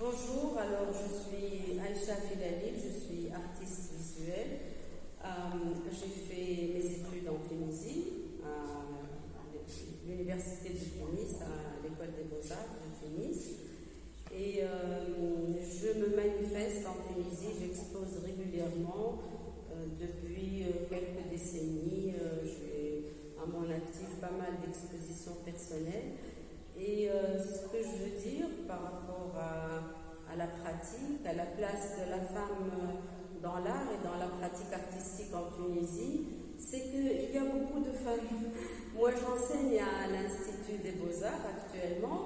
Bonjour, alors je suis Aïcha Filali, je suis artiste visuelle. J'ai fait mes études en Tunisie, à l'université de Tunis, à l'école des beaux-arts de Tunis. Et je me manifeste en Tunisie, j'expose régulièrement depuis quelques décennies. J'ai à mon actif pas mal d'expositions personnelles. Et ce que je veux dire par rapport à la pratique, à la place de la femme dans l'art et dans la pratique artistique en Tunisie, c'est qu'il y a beaucoup de femmes. Moi, j'enseigne à l'Institut des Beaux-Arts actuellement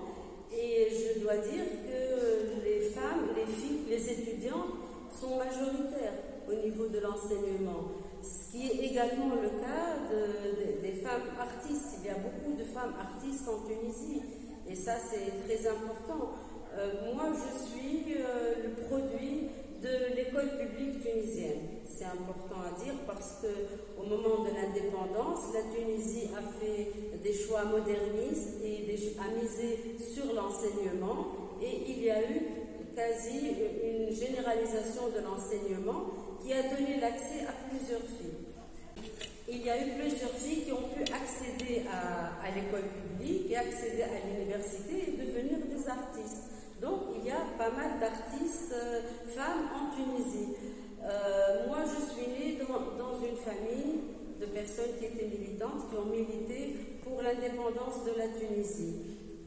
et je dois dire que les femmes, les filles, les étudiantes sont majoritaires au niveau de l'enseignement. Ce qui est également le cas des femmes artistes. Il y a beaucoup de femmes artistes en Tunisie et ça c'est très important. Moi je suis le produit de l'école publique tunisienne. C'est important à dire parce qu'au moment de l'indépendance, la Tunisie a fait des choix modernistes et a misé sur l'enseignement et il y a eu quasi une généralisation de l'enseignement qui a donné l'accès à plusieurs filles. Il y a eu plusieurs filles qui ont pu accéder à l'école publique et accéder à l'université et devenir des artistes. Donc il y a pas mal d'artistes femmes en Tunisie. Moi je suis née dans une famille de personnes qui étaient militantes, qui ont milité pour l'indépendance de la Tunisie.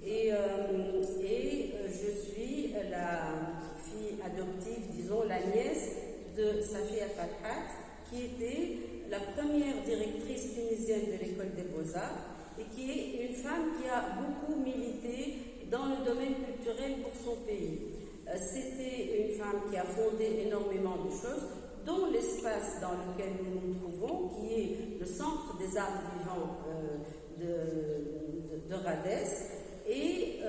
Et je suis la fille adoptive, disons la nièce de Safia Farhat, qui était la première directrice tunisienne de l'école des beaux-arts et qui est une femme qui a beaucoup milité dans le domaine culturel pour son pays. C'était une femme qui a fondé énormément de choses, dont l'espace dans lequel nous nous trouvons, qui est le Centre des Arts Vivants de Radès. Et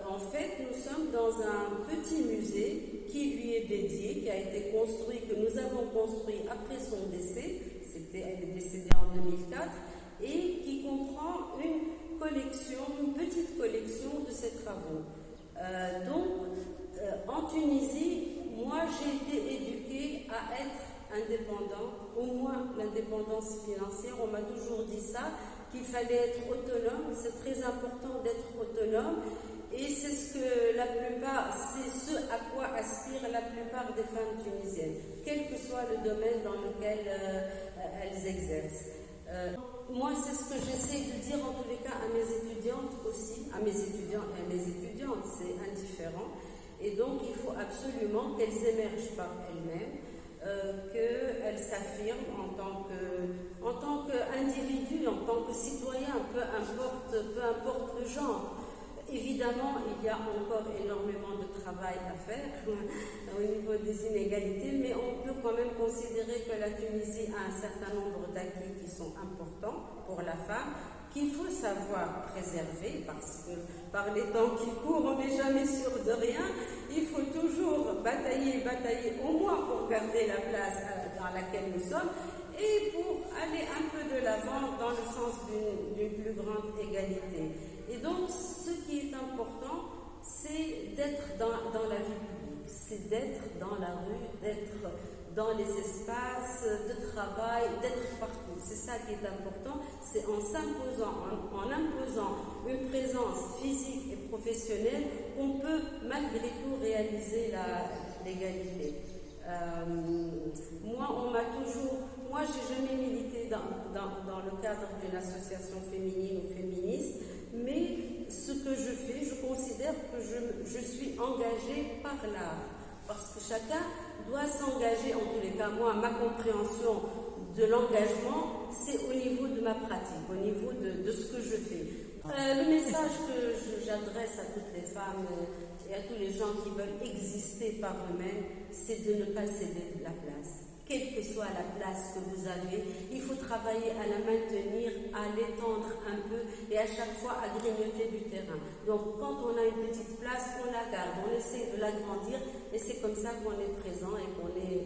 en fait, nous sommes dans un petit musée qui lui est dédié, qui a été construit, que nous avons construit après son décès. Elle est décédée en 2004 et qui comprend une collection, une petite collection de ses travaux. En Tunisie, moi j'ai été éduquée à être indépendant, au moins l'indépendance financière. On m'a toujours dit ça, qu'il fallait être autonome. C'est très important d'être autonome et c'est ce à quoi aspirent la plupart des femmes tunisiennes, quel que soit le domaine dans lequel elles exercent. Moi, c'est ce que j'essaie de dire en tous les cas à mes étudiantes aussi, à mes étudiants et à mes étudiantes, c'est indifférent. Et donc, il faut absolument qu'elles émergent par elles-mêmes, qu'elles s'affirment en tant qu'individu, en tant que citoyen, peu importe le genre. Évidemment, il y a encore énormément de travail à faire au niveau des inégalités, mais on peut quand même considérer que la Tunisie a un certain nombre d'acquis qui sont importants pour la femme, qu'il faut savoir préserver, parce que par les temps qui courent, on n'est jamais sûr de rien. Il faut toujours batailler au moins pour garder la place dans laquelle nous sommes et pour aller un peu de l'avant dans le sens d'une plus grande égalité. Et donc, ce qui est important, c'est d'être dans la vie publique, c'est d'être dans la rue, d'être dans les espaces de travail, d'être partout. C'est ça qui est important, c'est en imposant une présence physique et professionnelle qu'on peut malgré tout réaliser l'égalité. Moi, j'ai jamais milité dans le cadre d'une association féminine ou féministe, mais ce que je fais, je considère que je suis engagée par l'art, parce que chacun doit s'engager, en tous les cas, moi, ma compréhension de l'engagement, c'est au niveau de ma pratique, au niveau de ce que je fais. Le message que j'adresse à toutes les femmes et à tous les gens qui veulent exister par eux-mêmes, c'est de ne pas céder de la place. Quelle que soit la place que vous avez, il faut travailler à la maintenir, à l'étendre un peu et à chaque fois à grignoter du terrain. Donc quand on a une petite place, on la garde, on essaie de l'agrandir et c'est comme ça qu'on est présent et qu'on est